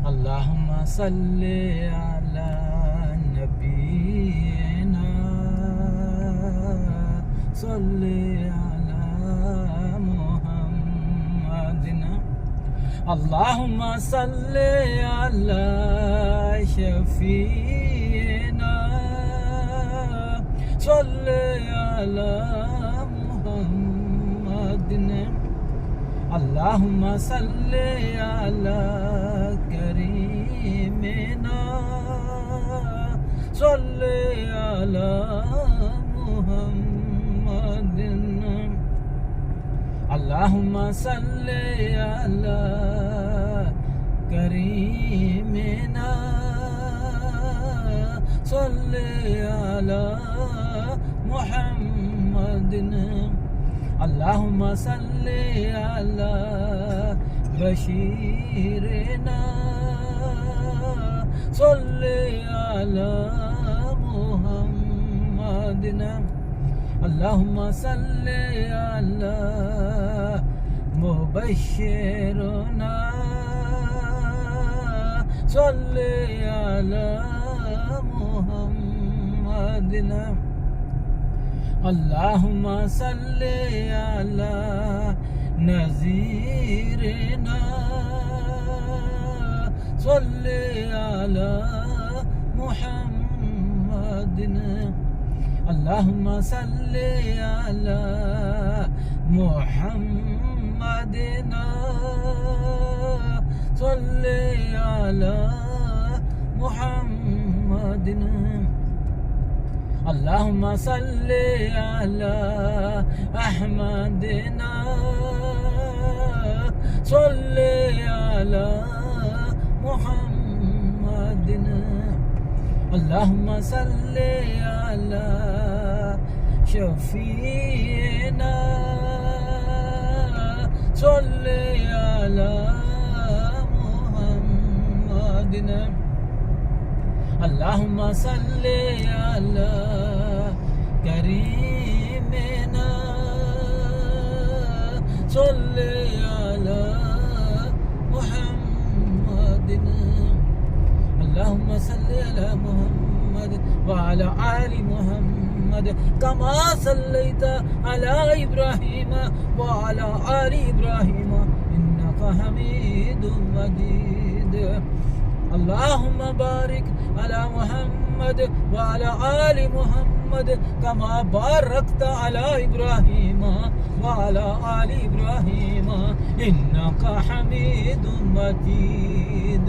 اللهم صل على نبينا صل على محمدنا. اللهم صل على شفينا صل على محمدنا. اللهم صل على كريمنا صل على محمدنا. اللهم صل على كريمنا صل على محمدنا. اللهم صل على بشيرنا صل على محمدنا. اللهم صل على مبشرنا صل على محمدنا. اللهم صل على نذيرنا صل على محمدنا. اللهم صل على محمدنا صل على محمدنا. اللهم صل على أحمدنا صل على محمدنا. اللهم صل على شفينا صل على محمدنا. اللهم صل على كريمنا صل على محمدنا. اللهم صل على محمد وعلى آل محمد كما صليت على إبراهيم وعلى آل إبراهيم إنك حميد مجيد. اللهم بارك على محمد وعلى آل محمد كما باركت على إبراهيم وعلى آل إبراهيم إنك حميد مجيد.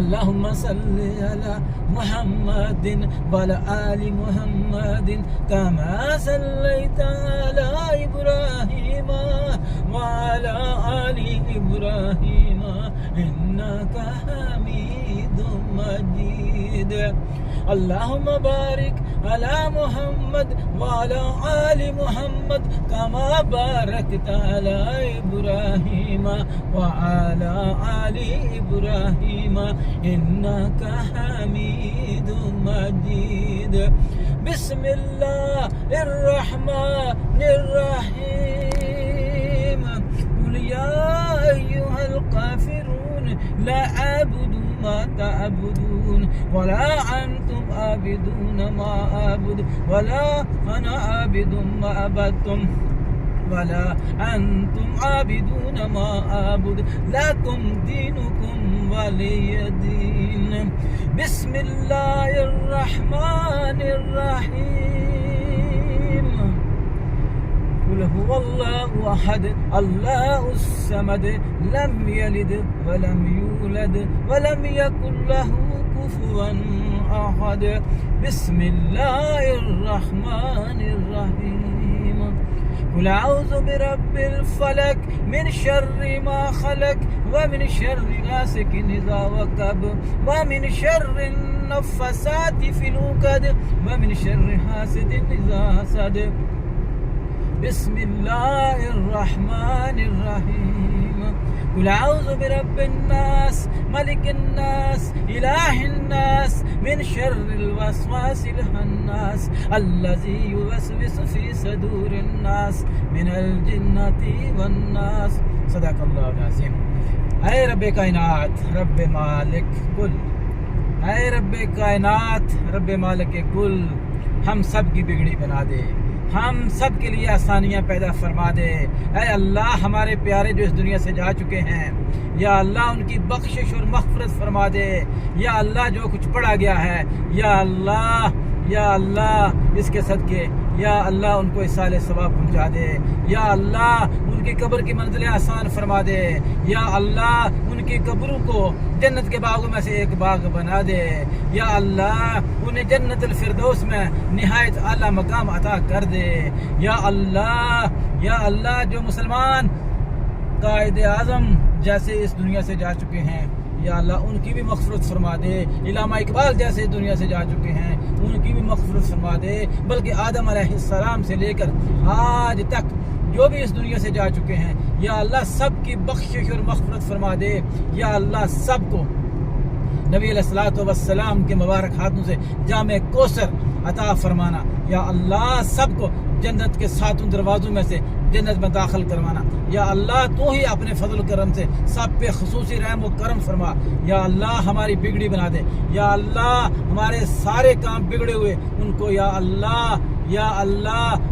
اللهم صل على محمد وعلى آل محمد كما صليت على إبراهيم وعلى آل إبراهيم إنك حميد مجيد. اللهم بارك على محمد وعلى آل محمد كما باركت على إبراهيم وعلى آل إبراهيم إنك حميد مجيد. بسم الله الرحمن الرحيم. قل يا أيها الكافرون لا أعبد ما تعبدون ولا أنتم عابدون ما أعبد ولا أنا عابد ما عبدتم ولا أنتم عابدون ما أعبد لكم دينكم ولي دين بسم الله الرحمن الرحيم قل هو الله أحد الله الصمد لم يلد ولم يولد ولم يكن له كفوا أحد بسم الله الرحمن الرحيم قل أعوذ برب الفلق من شر ما خلق ومن شر غاسق إذا وقب ومن شر النفاثات في العقد ومن شر حاسد إذا حسد بسم الله الرحمن الرحيم قل أعوذ برب الناس ملك الناس إله الناس من شر الوسواس الخناس الذي يوسوس في صدور الناس من الجنة والناس صدق الله العظيم اے رب کائنات رب مالک کل اے رب کائنات رب مالک کل ہم سب کی بگڑی بنا دے ہم سب کے لیے آسانیاں پیدا فرما دے اے اللہ ہمارے پیارے جو اس دنیا سے جا چکے ہیں یا اللہ ان کی بخشش اور مغفرت فرما دے یا اللہ جو کچھ پڑا گیا ہے یا اللہ اس کے صدقے یا اللہ ان کو اصال ثواب پہنچا دے یا اللہ ان کی قبر کی منزلیں آسان فرما دے یا اللہ ان کی قبروں کو جنت کے باغوں میں سے ایک باغ بنا دے یا اللہ انہیں جنت الفردوس میں نہایت اعلیٰ مقام عطا کر دے یا اللہ جو مسلمان قائد اعظم جیسے اس دنیا سے جا چکے ہیں یا اللہ ان کی بھی مغفرت فرما دے علامہ اقبال جیسے اس دنیا سے جا چکے ہیں ان کی بھی مغفرت فرما دے بلکہ آدم علیہ السلام سے لے کر آج تک جو بھی اس دنیا سے جا چکے ہیں یا اللہ سب کی بخشش اور مغفرت فرما دے یا اللہ سب کو نبی علیہ الصلوۃ والسلام کے مبارک ہاتھوں سے جام کوثر عطا فرمانا یا اللہ سب کو جنت کے 7 دروازوں میں سے جنت میں داخل کروانا یا اللہ تو ہی اپنے فضل و کرم سے سب پہ خصوصی رحم و کرم فرما یا اللہ ہماری بگڑی بنا دے یا اللہ ہمارے سارے کام بگڑے ہوئے ان کو یا اللہ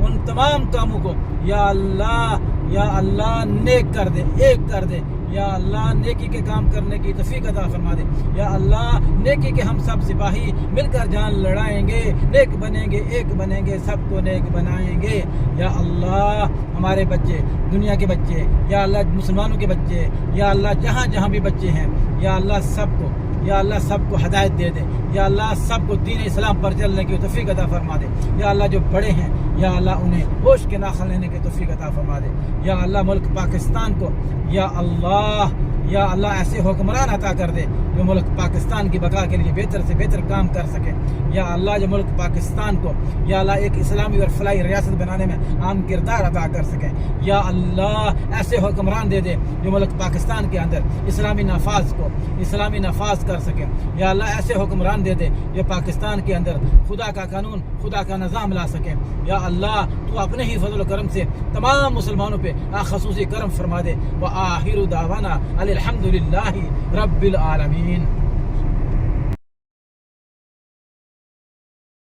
ان تمام کاموں کو یا اللہ نیک کر دے ایک کر دے یا اللہ نیکی کے کام کرنے کی توفیق عطا فرما دے یا اللہ نیکی کے ہم سب سپاہی مل کر جان لڑائیں گے نیک بنیں گے ایک بنیں گے سب کو نیک بنائیں گے یا اللہ ہمارے بچے دنیا کے بچے یا اللہ مسلمانوں کے بچے یا اللہ جہاں جہاں بھی بچے ہیں یا اللہ سب کو ہدایت دے دے یا اللہ سب کو دین اسلام پر چلنے کی توفیق عطا فرما دے یا اللہ جو بڑے ہیں یا اللہ انہیں ہوش کے ناخن لینے کی توفیق عطا فرما دے یا اللہ ملک پاکستان کو یا اللہ ایسے حکمران عطا کر دے جو ملک پاکستان کی بقا کے لیے بہتر سے بہتر کام کر سکے یا اللہ جو ملک پاکستان کو یا اللہ ایک اسلامی اور فلاحی ریاست بنانے میں عام کردار ادا کر سکے یا اللہ ایسے حکمران دے دے جو ملک پاکستان کے اندر اسلامی نفاذ کر سکے یا اللہ ایسے حکمران دے دے جو پاکستان کے اندر خدا کا قانون خدا کا نظام لا سکے یا اللہ تو اپنے ہی فضل و کرم سے تمام مسلمانوں پہ خصوصی کرم فرما دے وآخر دعوانا الحمدللہ رب العالمین.